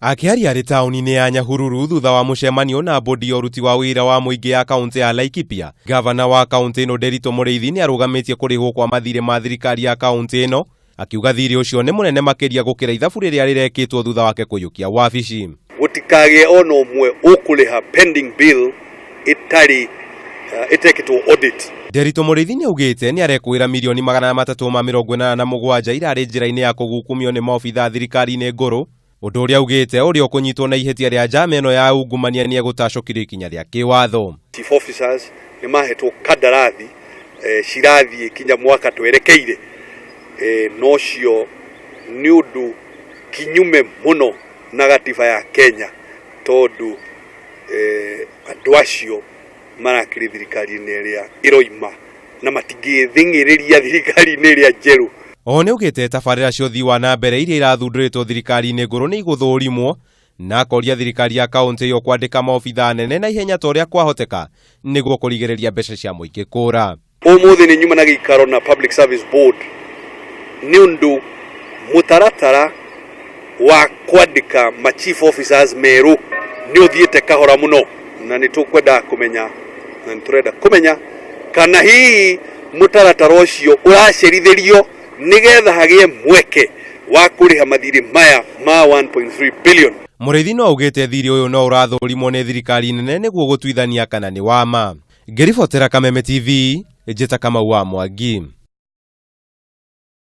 Akiaria arĩ taũni-inĩ ya Nyahururu thutha wa mũcemanio na bodi ya ũruti wa wĩra wa mũingĩ ya kaunti ya Laikipia, gavana wa kaunti ĩno Nderitu Mũrĩithi nĩ arũgamĩtie kũrĩhwo kwa mathirĩ ma thirikari ya kaunti ĩno, akiuga thirĩ ũcio nĩ mũnene makĩria gũkĩra ithabu rĩrĩa rĩrekĩtwo thutha wake kũiyũkia wabici. Gũtikagĩe ona ũmwe ũkũrĩha pending bill itarĩ itekĩtwo audit. Nderitu Mũrĩithi nĩ augĩte nĩ arekwĩra milioni 387 irarĩ njĩra-inĩ ya kũgukumio nĩ maobitha thirikari-inĩ ngũrũ, ũndũ ũrĩa augĩte ũrĩa ũkũnyitwo na ihĩtia rĩa njama ĩno ya ungumania nĩ egũtacũkirio ikinya rĩa kĩwatho. Chief officers nĩ mahetwo kandarathi cirathiĩ kinya mwaka twerekeire, nocio nĩ ũndũ kinyume mũno na gatiba ya Kenya, tondũ andũ acio marakĩrĩ thirikari-inĩ ĩrĩa ĩroima na matingĩthing'ĩrĩria thirikari-inĩ ĩrĩa njerũ. O nĩ augĩte tabarĩra cia ũthii wa na mbere iria irathundũrĩtwo thirikari-inĩ ngũrũ nĩ igũthũrimwo, na akoria thirikari ya kaunti ĩyo kwandĩka maobitha nene na ihenya ta ũrĩa kwahoteka nĩguo kũrigĩrĩria mbeca cia mũingĩ kũra. Ũmũthĩ nĩ nyuma na gĩikaro na Public Service Board nĩ ũndũ mũtaratara wa kwandĩka ma chief officers merũ nĩ ũthiĩte kahora mũno, na nĩ tũkwenda kũmenya na nĩ tũrenda kũmenya kana hihi mũtaratara ũcio ũracerithĩrio nigetha hagĩe mweke wa kũrĩha mathirĩ maya ma 1.3 billion. Mũrĩithi no augĩte thirĩ ũyũ no ũrathũrimwo nĩ thirikari nene nĩguo gũtuithania kana nĩ wa ma. Ngĩribotera Kameme TV, njĩta Kamau wa Mwangi.